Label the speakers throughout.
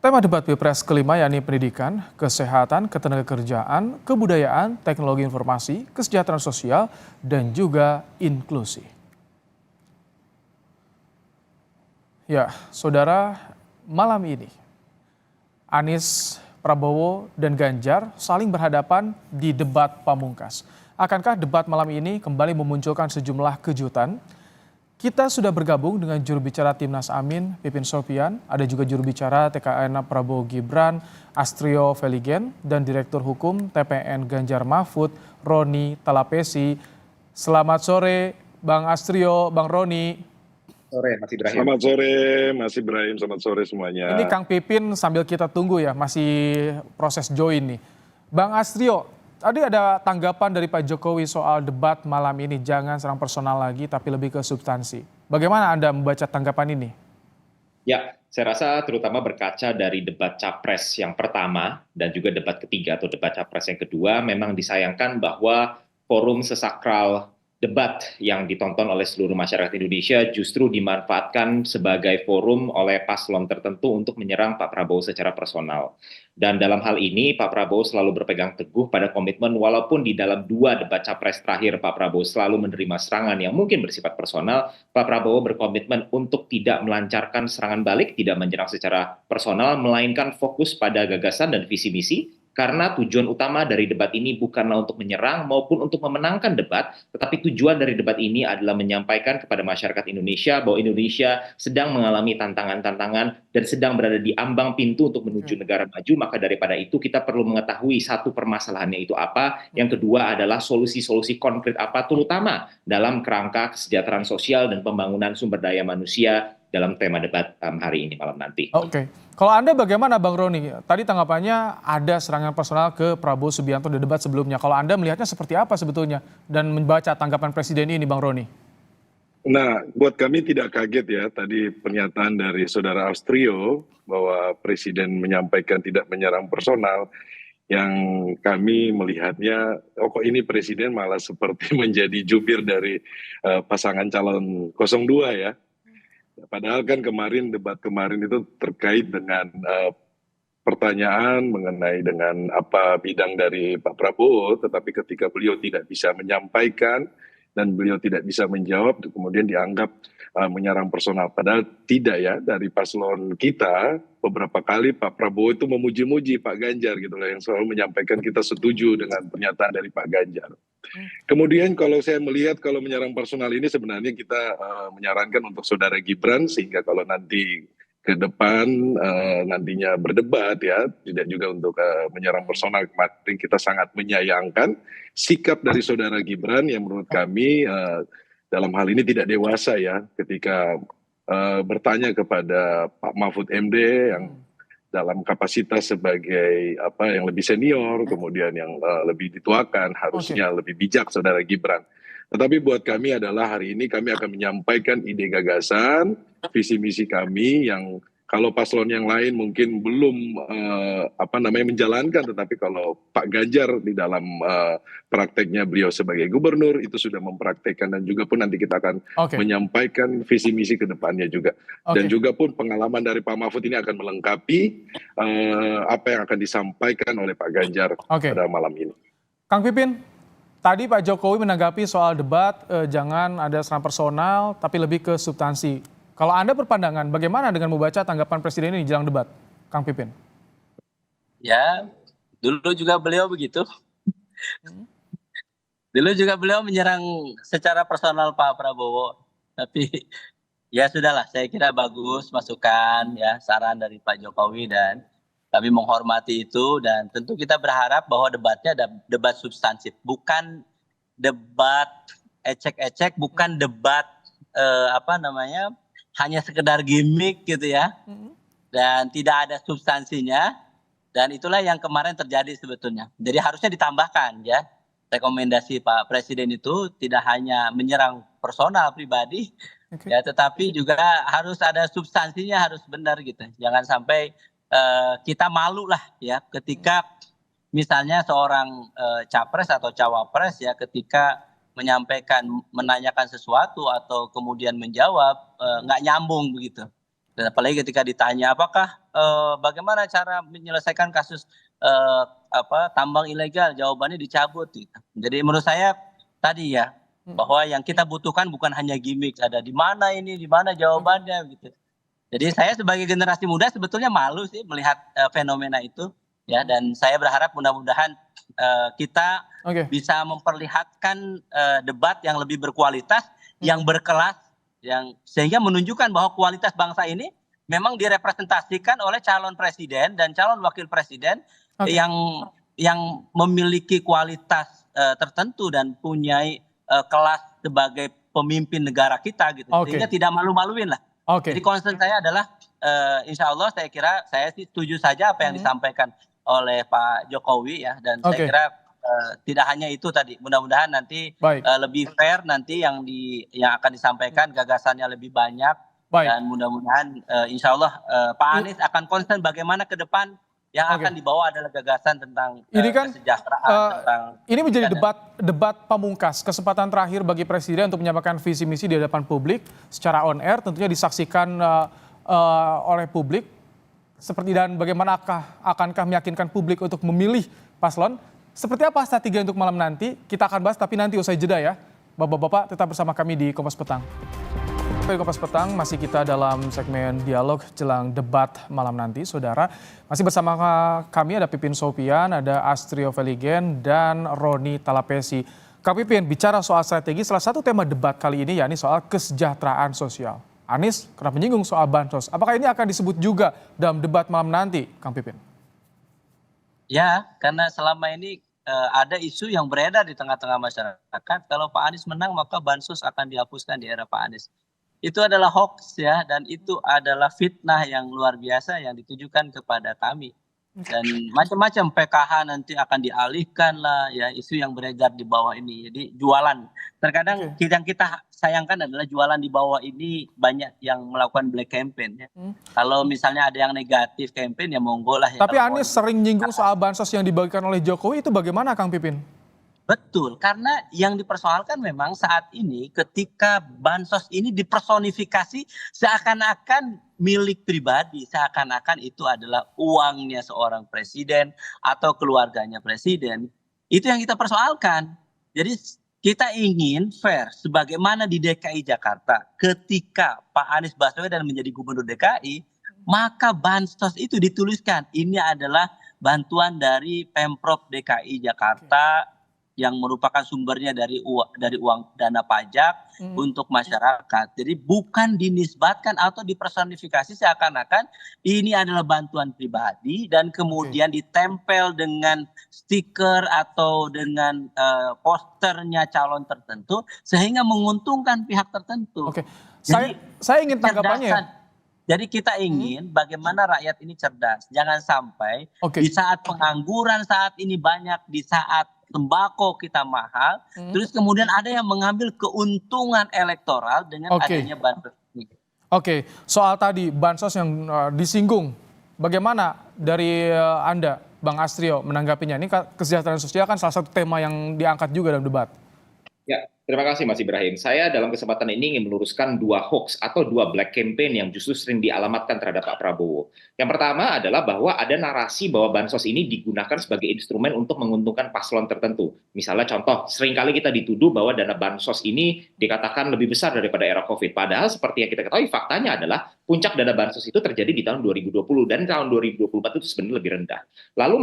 Speaker 1: Tema debat Pilpres kelima yakni pendidikan, kesehatan, ketenagakerjaan, kebudayaan, teknologi informasi, kesejahteraan sosial, dan juga inklusi. Ya, saudara, malam ini Anies, Prabowo, dan Ganjar saling berhadapan di debat pamungkas. Akankah debat malam ini kembali memunculkan sejumlah kejutan? Kita sudah bergabung dengan juru bicara Timnas Amin, Pipin Sopian, ada juga juru bicara TKN Prabowo Gibran, Astrio Veligen, dan Direktur Hukum TPN Ganjar Mahfud, Roni Talapesi. Selamat sore, Bang Astrio, Bang Roni.
Speaker 2: Sore, Mas Ibrahim.
Speaker 3: Selamat sore, Mas Ibrahim. Selamat sore semuanya.
Speaker 1: Ini Kang Pipin sambil kita tunggu ya, masih proses join nih. Bang Astrio, tadi ada tanggapan dari Pak Jokowi soal debat malam ini, jangan serang personal lagi tapi lebih ke substansi. Bagaimana Anda membaca tanggapan ini?
Speaker 2: Ya, saya rasa terutama berkaca dari debat capres yang pertama dan juga debat ketiga atau debat capres yang kedua, memang disayangkan bahwa forum sesakral debat yang ditonton oleh seluruh masyarakat Indonesia justru dimanfaatkan sebagai forum oleh paslon tertentu untuk menyerang Pak Prabowo secara personal. Dan dalam hal ini Pak Prabowo selalu berpegang teguh pada komitmen walaupun di dalam dua debat capres terakhir Pak Prabowo selalu menerima serangan yang mungkin bersifat personal, Pak Prabowo berkomitmen untuk tidak melancarkan serangan balik, tidak menyerang secara personal, melainkan fokus pada gagasan dan visi misi. Karena tujuan utama dari debat ini bukanlah untuk menyerang maupun untuk memenangkan debat, tetapi tujuan dari debat ini adalah menyampaikan kepada masyarakat Indonesia bahwa Indonesia sedang mengalami tantangan-tantangan dan sedang berada di ambang pintu untuk menuju negara maju. Maka daripada itu kita perlu mengetahui satu permasalahannya itu apa, yang kedua adalah solusi-solusi konkret apa, terutama dalam kerangka kesejahteraan sosial dan pembangunan sumber daya manusia dalam tema debat hari ini malam nanti.
Speaker 1: Oke. Kalau Anda bagaimana Bang Roni? Tadi tanggapannya ada serangan personal ke Prabowo Subianto di debat sebelumnya. Kalau Anda melihatnya seperti apa sebetulnya? Dan membaca tanggapan Presiden ini Bang Roni?
Speaker 3: Nah, buat kami tidak kaget ya tadi pernyataan dari Saudara Astrio bahwa Presiden menyampaikan tidak menyerang personal. Yang kami melihatnya, kok ini Presiden malah seperti menjadi jubir dari pasangan calon 02 ya. Padahal kan debat kemarin itu terkait dengan pertanyaan mengenai dengan apa bidang dari Pak Prabowo, tetapi ketika beliau tidak bisa menyampaikan dan beliau tidak bisa menjawab, kemudian dianggap menyerang personal. Padahal tidak ya, dari paslon kita beberapa kali Pak Prabowo itu memuji-muji Pak Ganjar gitu loh, yang selalu menyampaikan kita setuju dengan pernyataan dari Pak Ganjar. Kemudian kalau saya melihat kalau menyerang personal ini sebenarnya kita menyarankan untuk Saudara Gibran, sehingga kalau nanti ke depan nantinya berdebat ya, tidak juga untuk menyerang personal. Kemarin kita sangat menyayangkan sikap dari Saudara Gibran yang menurut kami dalam hal ini tidak dewasa ya, ketika bertanya kepada Pak Mahfud MD yang dalam kapasitas sebagai yang lebih senior, kemudian yang lebih dituakan, harusnya lebih bijak Saudara Gibran. Tetapi buat kami adalah hari ini kami akan menyampaikan ide gagasan, visi misi kami yang kalau paslon yang lain mungkin belum menjalankan, tetapi kalau Pak Ganjar di dalam prakteknya beliau sebagai gubernur itu sudah mempraktekkan, dan juga pun nanti kita akan menyampaikan visi misi ke depannya juga. Dan juga pun pengalaman dari Pak Mahfud ini akan melengkapi apa yang akan disampaikan oleh Pak Ganjar pada malam ini.
Speaker 1: Kang Pipin, tadi Pak Jokowi menanggapi soal debat, jangan ada serangan personal, tapi lebih ke substansi. Kalau Anda berpandangan, bagaimana dengan membaca tanggapan Presiden ini jelang debat, Kang Pipin?
Speaker 4: Ya, dulu juga beliau begitu. Dulu juga beliau menyerang secara personal Pak Prabowo. Tapi ya sudahlah, saya kira bagus masukan ya, saran dari Pak Jokowi, dan kami menghormati itu, dan tentu kita berharap bahwa debatnya ada debat substansif, bukan debat ecek-ecek, bukan debat hanya sekedar gimmick gitu ya, dan tidak ada substansinya, dan itulah yang kemarin terjadi sebetulnya. Jadi harusnya ditambahkan ya, rekomendasi Pak Presiden itu tidak hanya menyerang personal pribadi, ya, tetapi juga harus ada substansinya, harus benar gitu. Jangan sampai kita malu lah ya ketika misalnya seorang capres atau cawapres ya ketika menanyakan sesuatu atau kemudian menjawab nggak nyambung begitu. Dan apalagi ketika ditanya apakah bagaimana cara menyelesaikan kasus tambang ilegal, jawabannya dicabut. Gitu. Jadi menurut saya tadi ya bahwa yang kita butuhkan bukan hanya gimmick, ada di mana ini, di mana jawabannya gitu. Jadi saya sebagai generasi muda sebetulnya malu sih melihat fenomena itu ya, dan saya berharap mudah-mudahan kita bisa memperlihatkan debat yang lebih berkualitas, yang berkelas, yang sehingga menunjukkan bahwa kualitas bangsa ini memang direpresentasikan oleh calon presiden dan calon wakil presiden yang memiliki kualitas tertentu dan punya kelas sebagai pemimpin negara kita gitu, sehingga tidak malu-maluin lah. Jadi concern saya adalah insya Allah saya kira saya sih setuju saja apa yang disampaikan oleh Pak Jokowi ya, dan saya kira tidak hanya itu tadi, mudah-mudahan nanti lebih fair nanti yang akan disampaikan, gagasannya lebih banyak, dan mudah-mudahan insya Allah Pak Anies akan concern bagaimana ke depan yang akan dibawa adalah gagasan tentang kesejahteraan.
Speaker 1: Ini menjadi debat pamungkas, kesempatan terakhir bagi Presiden untuk menyampaikan visi misi di hadapan publik secara on air, tentunya disaksikan oleh publik. Seperti dan bagaimana akankah meyakinkan publik untuk memilih paslon? Seperti apa strategi untuk malam nanti? Kita akan bahas tapi nanti usai jeda ya. Bapak-bapak tetap bersama kami di Kompas Petang. Di Kompas Petang masih kita dalam segmen dialog jelang debat malam nanti, saudara. Masih bersama kami ada Pipin Sopian, ada Astrio Veligen, dan Roni Talapesi. Kak Pipin, bicara soal strategi, salah satu tema debat kali ini yakni soal kesejahteraan sosial. Anies kerap menyinggung soal bansos. Apakah ini akan disebut juga dalam debat malam nanti, Kang Pipin?
Speaker 4: Ya, karena selama ini ada isu yang beredar di tengah-tengah masyarakat. Kalau Pak Anies menang, maka bansos akan dihapuskan di era Pak Anies. Itu adalah hoax ya, dan itu adalah fitnah yang luar biasa yang ditujukan kepada kami. Dan macam-macam PKH nanti akan dialihkan lah ya, isu yang beredar di bawah ini. Jadi jualan. Terkadang yang kita sayangkan adalah jualan di bawah ini banyak yang melakukan black campaign ya. Kalau misalnya ada yang negatif campaign ya monggo lah ya.
Speaker 1: Tapi Anies sering nyinggung soal bansos yang dibagikan oleh Jokowi, itu bagaimana Kang Pipin?
Speaker 4: Betul, karena yang dipersoalkan memang saat ini ketika bansos ini dipersonifikasi seakan-akan milik pribadi, seakan-akan itu adalah uangnya seorang presiden atau keluarganya presiden. Itu yang kita persoalkan. Jadi kita ingin fair, sebagaimana di DKI Jakarta ketika Pak Anies Baswedan menjadi gubernur DKI, maka bansos itu dituliskan ini adalah bantuan dari Pemprov DKI Jakarta yang merupakan sumbernya dari uang dana pajak untuk masyarakat. Jadi bukan dinisbatkan atau dipersonifikasi seakan-akan ini adalah bantuan pribadi dan kemudian ditempel dengan stiker atau dengan posternya calon tertentu sehingga menguntungkan pihak tertentu.
Speaker 1: Saya ingin tanggapannya.
Speaker 4: Jadi kita ingin bagaimana rakyat ini cerdas. Jangan sampai di saat pengangguran saat ini banyak, di saat tembakau kita mahal, terus kemudian ada yang mengambil keuntungan elektoral dengan adanya bansos ini.
Speaker 1: Soal tadi bansos yang disinggung, bagaimana dari Anda, Bang Astrio, menanggapinya? Ini kesejahteraan sosial kan salah satu tema yang diangkat juga dalam debat.
Speaker 2: Ya, terima kasih Mas Ibrahim. Saya dalam kesempatan ini ingin meluruskan dua hoax atau dua black campaign yang justru sering dialamatkan terhadap Pak Prabowo. Yang pertama adalah bahwa ada narasi bahwa bansos ini digunakan sebagai instrumen untuk menguntungkan paslon tertentu. Misalnya contoh, seringkali kita dituduh bahwa dana bansos ini dikatakan lebih besar daripada era COVID. Padahal seperti yang kita ketahui, faktanya adalah puncak dana bansos itu terjadi di tahun 2020 dan tahun 2024 itu sebenarnya lebih rendah. Lalu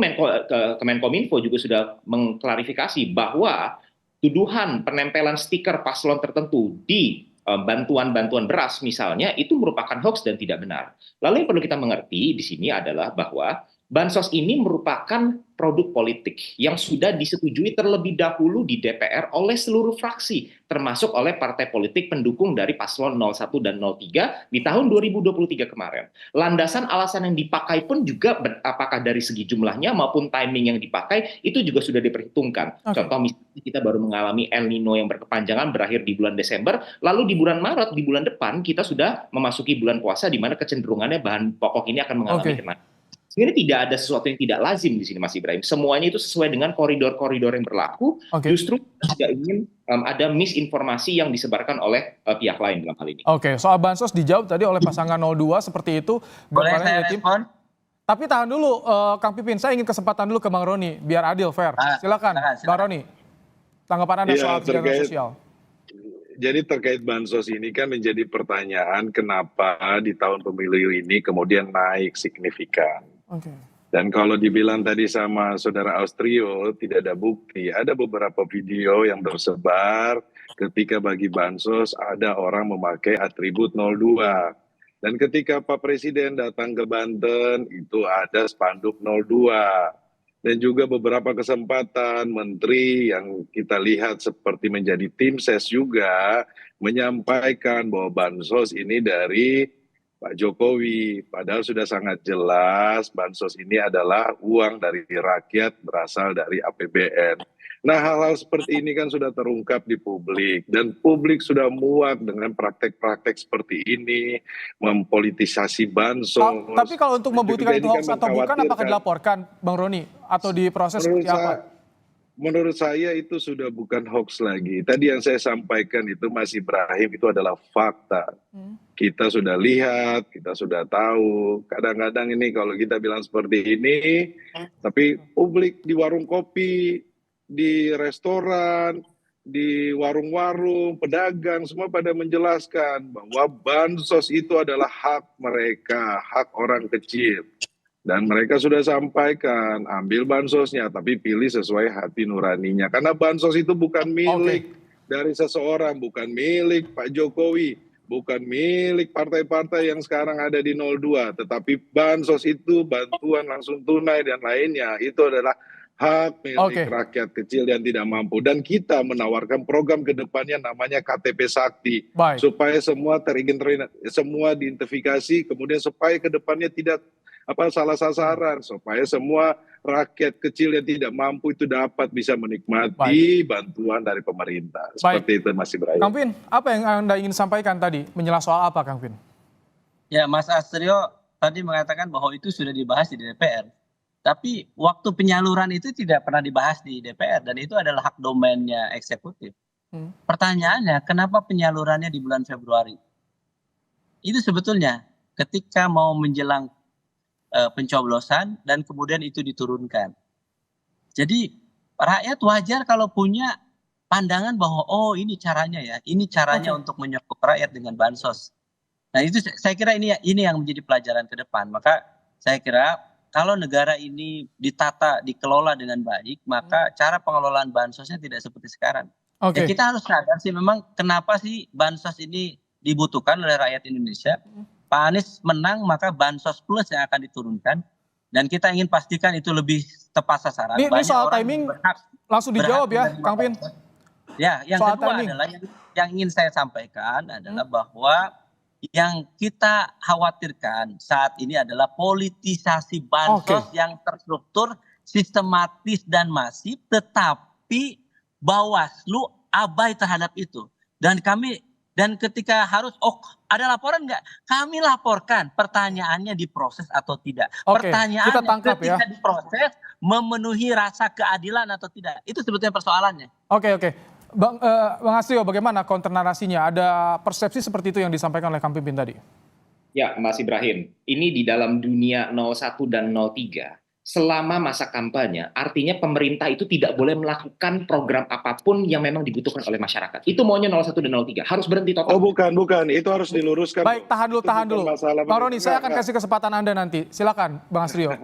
Speaker 2: Kemenkominfo juga sudah mengklarifikasi bahwa tuduhan penempelan stiker paslon tertentu di bantuan-bantuan beras misalnya itu merupakan hoax dan tidak benar. Lalu yang perlu kita mengerti di sini adalah bahwa bansos ini merupakan produk politik yang sudah disetujui terlebih dahulu di DPR oleh seluruh fraksi, termasuk oleh partai politik pendukung dari paslon 01 dan 03 di tahun 2023 kemarin. Landasan alasan yang dipakai pun juga apakah dari segi jumlahnya maupun timing yang dipakai itu juga sudah diperhitungkan. Contoh misalnya kita baru mengalami El Nino yang berkepanjangan berakhir di bulan Desember, lalu di bulan Maret, di bulan depan kita sudah memasuki bulan puasa di mana kecenderungannya bahan pokok ini akan mengalami kenaikan. Sebenarnya tidak ada sesuatu yang tidak lazim di sini Mas Ibrahim. Semuanya itu sesuai dengan koridor-koridor yang berlaku. Justru kita tidak ingin ada misinformasi yang disebarkan oleh pihak lain dalam hal ini.
Speaker 1: Oke, soal bansos dijawab tadi oleh pasangan 02 seperti itu.
Speaker 4: Boleh
Speaker 1: Gambarannya
Speaker 4: saya
Speaker 1: ya, tim.
Speaker 4: respon?
Speaker 1: Tapi tahan dulu, Kang Pipin, saya ingin kesempatan dulu ke Bang Roni, biar adil, fair. Silakan, Bang Roni. Tanggapan Anda
Speaker 3: Iya,
Speaker 1: soal kesejahteraan sosial.
Speaker 3: Jadi terkait bansos ini kan menjadi pertanyaan kenapa di tahun pemilu ini kemudian naik signifikan.
Speaker 1: Oke.
Speaker 3: Dan kalau dibilang tadi sama saudara Austrio tidak ada bukti, ada beberapa video yang tersebar ketika bagi bansos ada orang memakai atribut 02. Dan ketika Pak Presiden datang ke Banten itu ada spanduk 02. Dan juga beberapa kesempatan menteri yang kita lihat seperti menjadi tim ses juga menyampaikan bahwa bansos ini dari Pak Jokowi. Padahal sudah sangat jelas bansos ini adalah uang dari rakyat berasal dari APBN. Nah, hal-hal seperti ini kan sudah terungkap di publik dan publik sudah muak dengan praktek-praktek seperti ini, mempolitisasi bansos.
Speaker 1: Tapi kalau untuk membuktikan itu hoax
Speaker 3: kan
Speaker 1: atau bukan, apakah dilaporkan, Bang Roni? Atau diproses seperti apa?
Speaker 3: Menurut saya itu sudah bukan hoax lagi. Tadi yang saya sampaikan itu Mas Ibrahim itu adalah fakta. Kita sudah lihat, kita sudah tahu. Kadang-kadang ini kalau kita bilang seperti ini, tapi publik di warung kopi, di restoran, di warung-warung, pedagang, semua pada menjelaskan bahwa bansos itu adalah hak mereka, hak orang kecil. Dan mereka sudah sampaikan, ambil bansosnya, tapi pilih sesuai hati nuraninya. Karena bansos itu bukan milik dari seseorang, bukan milik Pak Jokowi, bukan milik partai-partai yang sekarang ada di 02. Tetapi bansos itu bantuan langsung tunai dan lainnya, itu adalah hak milik rakyat kecil yang tidak mampu. Dan kita menawarkan program ke depannya namanya KTP Sakti. Supaya semua semua diidentifikasi, kemudian supaya ke depannya tidak salah sasaran, supaya semua rakyat kecil yang tidak mampu itu dapat bisa menikmati bantuan dari pemerintah. Seperti itu Mas Ibrahim.
Speaker 1: Kang Pin, apa yang Anda ingin sampaikan tadi? Menjelaskan soal apa, Kang Pin?
Speaker 4: Ya, Mas Astrio tadi mengatakan bahwa itu sudah dibahas di DPR. Tapi waktu penyaluran itu tidak pernah dibahas di DPR dan itu adalah hak domainnya eksekutif. Pertanyaannya, kenapa penyalurannya di bulan Februari? Itu sebetulnya ketika mau menjelang pencoblosan dan kemudian itu diturunkan. Jadi rakyat wajar kalau punya pandangan bahwa oh ini caranya ya, ini caranya untuk menyokong rakyat dengan bansos. Nah itu saya kira ini yang menjadi pelajaran ke depan. Maka saya kira kalau negara ini ditata, dikelola dengan baik, maka cara pengelolaan bansosnya tidak seperti sekarang. Ya kita harus sadar sih memang kenapa sih bansos ini dibutuhkan oleh rakyat Indonesia. Pak Anies menang maka bansos plus yang akan diturunkan. Dan kita ingin pastikan itu lebih tepat sasaran.
Speaker 1: Ini soal timing langsung dijawab ya Kang Pin.
Speaker 4: Ya, yang kedua adalah yang ingin saya sampaikan adalah bahwa yang kita khawatirkan saat ini adalah politisasi bansos yang terstruktur, sistematis dan masif, tetapi Bawaslu abai terhadap itu. Dan ketika harus, ada laporan nggak? Kami laporkan, pertanyaannya diproses atau tidak. Pertanyaannya
Speaker 1: kita tangkap
Speaker 4: ketika diproses, memenuhi rasa keadilan atau tidak. Itu sebetulnya persoalannya.
Speaker 1: Oke. Bang Astrio, bagaimana counter narasinya? Ada persepsi seperti itu yang disampaikan oleh Kang Pipin tadi?
Speaker 2: Ya, Mas Ibrahim, ini di dalam dunia 01 dan 03, selama masa kampanye, artinya pemerintah itu tidak boleh melakukan program apapun yang memang dibutuhkan oleh masyarakat. Itu maunya 01 dan 03, harus berhenti total.
Speaker 3: Oh bukan, itu harus diluruskan.
Speaker 1: Baik, tahan dulu. Bang Roni, saya akan kasih kesempatan Anda nanti. Silakan, Bang Astrio.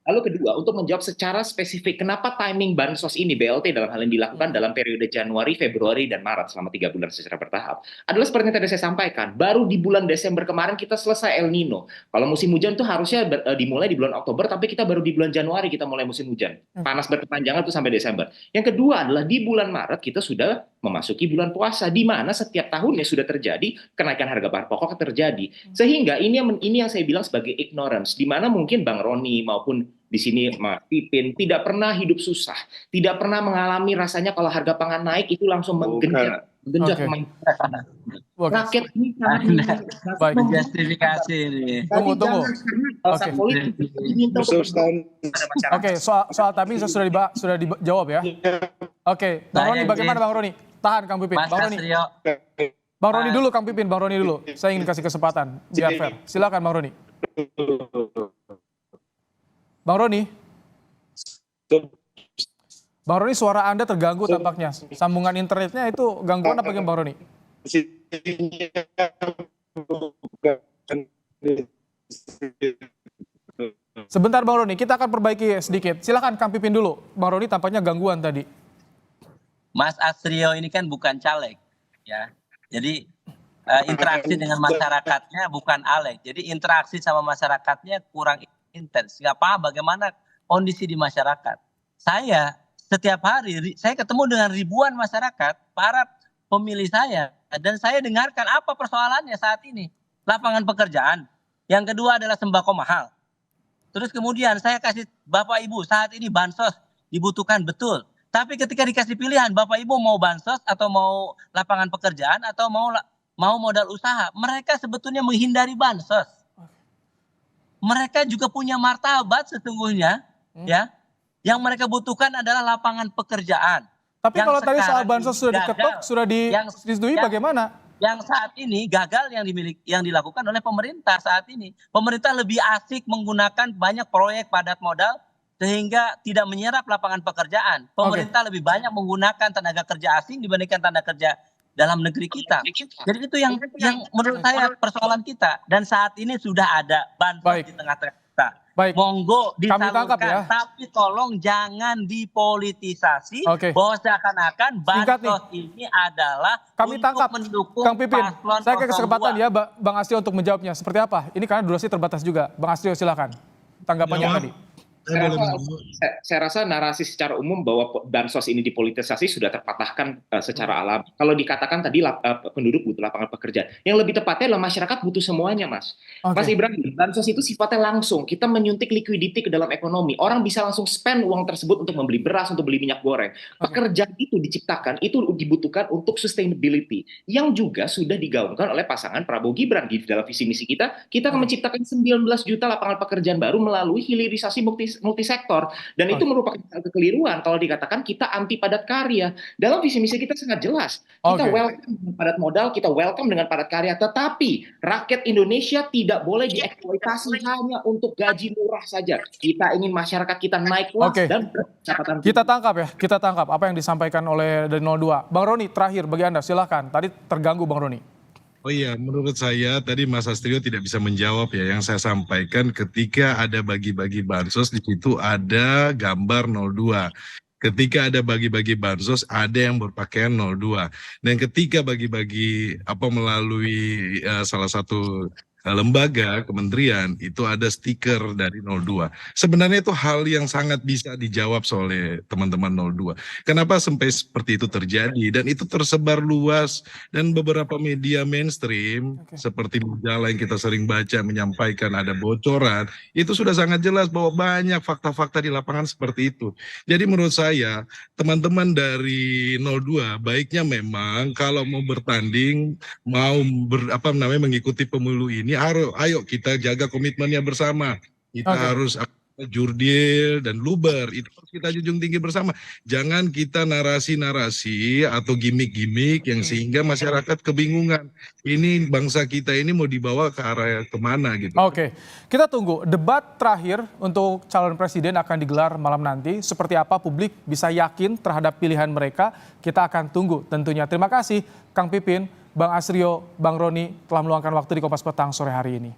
Speaker 2: Lalu kedua, untuk menjawab secara spesifik, kenapa timing bansos ini, BLT dalam hal ini dilakukan dalam periode Januari, Februari, dan Maret selama 3 bulan secara bertahap. Adalah seperti yang tadi saya sampaikan, baru di bulan Desember kemarin kita selesai El Nino. Kalau musim hujan itu harusnya dimulai di bulan Oktober, tapi kita baru di bulan Januari kita mulai musim hujan. Panas berkepanjangan itu sampai Desember. Yang kedua adalah di bulan Maret kita sudah memasuki bulan puasa, di mana setiap tahunnya sudah terjadi kenaikan harga bahan pokok terjadi. Sehingga ini yang saya bilang sebagai ignorance, di mana mungkin Bang Roni maupun di sini Mas Pipin tidak pernah hidup susah, tidak pernah mengalami rasanya kalau harga pangan naik itu langsung menggenjot rakyat ini
Speaker 1: baik.
Speaker 4: Justifikasi ini.
Speaker 1: Tunggu. Soal timing sudah dijawab ya. Bang Roni, bagaimana Bang Roni? Tahan Kang Pipin.
Speaker 4: Mas
Speaker 1: Bang Roni.
Speaker 4: Astrio,
Speaker 1: Bang Roni dulu, Kang Pipin. Bang Roni dulu. Saya ingin kasih kesempatan biar fair. Silakan Bang Roni. Bang Roni. Bang Roni, suara Anda terganggu tampaknya. Sambungan internetnya itu gangguan apa gimana Bang Roni? Sebentar Bang Roni, kita akan perbaiki sedikit. Silakan Kang Pipin dulu. Bang Roni tampaknya gangguan tadi.
Speaker 4: Mas Astrio ini kan bukan caleg, ya. Jadi interaksi dengan masyarakatnya bukan alek. Jadi interaksi sama masyarakatnya kurang intens. Nggak paham bagaimana kondisi di masyarakat. Saya setiap hari saya ketemu dengan ribuan masyarakat, para pemilih saya, dan saya dengarkan apa persoalannya saat ini. Lapangan pekerjaan. Yang kedua adalah sembako mahal. Terus kemudian saya kasih Bapak Ibu saat ini bansos dibutuhkan betul. Tapi ketika dikasih pilihan Bapak Ibu mau bansos atau mau lapangan pekerjaan atau mau modal usaha, mereka sebetulnya menghindari bansos. Mereka juga punya martabat sesungguhnya, ya. Yang mereka butuhkan adalah lapangan pekerjaan.
Speaker 1: Tapi
Speaker 4: Yang
Speaker 1: kalau tadi soal
Speaker 4: sekarang
Speaker 1: bansos sudah
Speaker 4: gagal,
Speaker 1: diketok, sudah disetujui bagaimana?
Speaker 4: Yang saat ini gagal yang dilakukan oleh pemerintah saat ini. Pemerintah lebih asik menggunakan banyak proyek padat modal sehingga tidak menyerap lapangan pekerjaan. Pemerintah lebih banyak menggunakan tenaga kerja asing dibandingkan tenaga kerja dalam negeri kita. Jadi itu yang menurut saya persoalan kita. Dan saat ini sudah ada bansos di tengah-tengah kita.
Speaker 1: Baik.
Speaker 4: Monggo
Speaker 1: Kami tangkap ya.
Speaker 4: tapi tolong jangan dipolitisasi bahwa seakan-akan bansos ini adalah
Speaker 1: kami
Speaker 4: untuk
Speaker 1: tangkap
Speaker 4: mendukung
Speaker 1: Kang Pipin.
Speaker 4: paslon
Speaker 1: Saya kasih kesempatan
Speaker 4: 02.
Speaker 1: ya Bang Astrio untuk menjawabnya. Seperti apa? Ini karena durasi terbatas juga. Bang Astrio silakan. Tanggapannya tadi.
Speaker 2: Saya rasa narasi secara umum bahwa bansos ini dipolitisasi sudah terpatahkan secara alami. Kalau dikatakan tadi penduduk butuh lapangan pekerjaan, yang lebih tepatnya adalah masyarakat butuh semuanya, Mas. Mas Ibrahim, bansos itu sifatnya langsung. Kita menyuntik liquidity ke dalam ekonomi. Orang bisa langsung spend uang tersebut untuk membeli beras, untuk beli minyak goreng. Pekerjaan itu diciptakan, itu dibutuhkan untuk sustainability, yang juga sudah digaungkan oleh pasangan Prabowo Gibran. Di dalam visi misi kita akan menciptakan 19 juta lapangan pekerjaan baru melalui hilirisasi multisektor, dan itu merupakan kekeliruan kalau dikatakan kita anti padat karya. Dalam visi misi kita sangat jelas, kita welcome dengan padat modal, kita welcome dengan padat karya, tetapi rakyat Indonesia tidak boleh dieksploitasi hanya untuk gaji murah saja. Kita ingin masyarakat kita naik kelas dan catatan.
Speaker 1: Kita tangkap apa yang disampaikan oleh dari 02. Bang Roni, terakhir bagi Anda, silakan. Tadi terganggu Bang Roni.
Speaker 5: Oh iya, menurut saya tadi Mas Astrio tidak bisa menjawab ya yang saya sampaikan ketika ada bagi-bagi bansos di situ ada gambar 02. Ketika ada bagi-bagi bansos ada yang berpakaian 02. Dan ketika bagi-bagi melalui salah satu lembaga kementerian itu ada stiker dari 02. Sebenarnya itu hal yang sangat bisa dijawab oleh teman-teman 02. Kenapa sampai seperti itu terjadi dan itu tersebar luas dan beberapa media mainstream seperti majalah yang kita sering baca menyampaikan ada bocoran, itu sudah sangat jelas bahwa banyak fakta-fakta di lapangan seperti itu. Jadi menurut saya teman-teman dari 02 baiknya memang kalau mau bertanding, mau mengikuti pemilu ini, ayo kita jaga komitmennya bersama. Kita harus jurdil dan luber, itu harus kita junjung tinggi bersama. Jangan kita narasi-narasi atau gimmick-gimmick yang sehingga masyarakat kebingungan. Ini bangsa kita ini mau dibawa ke arah kemana gitu.
Speaker 1: Oke, kita tunggu debat terakhir untuk calon presiden akan digelar malam nanti. Seperti apa publik bisa yakin terhadap pilihan mereka, kita akan tunggu tentunya. Terima kasih Kang Pipin, Bang Astrio, Bang Roni telah meluangkan waktu di Kompas Petang sore hari ini.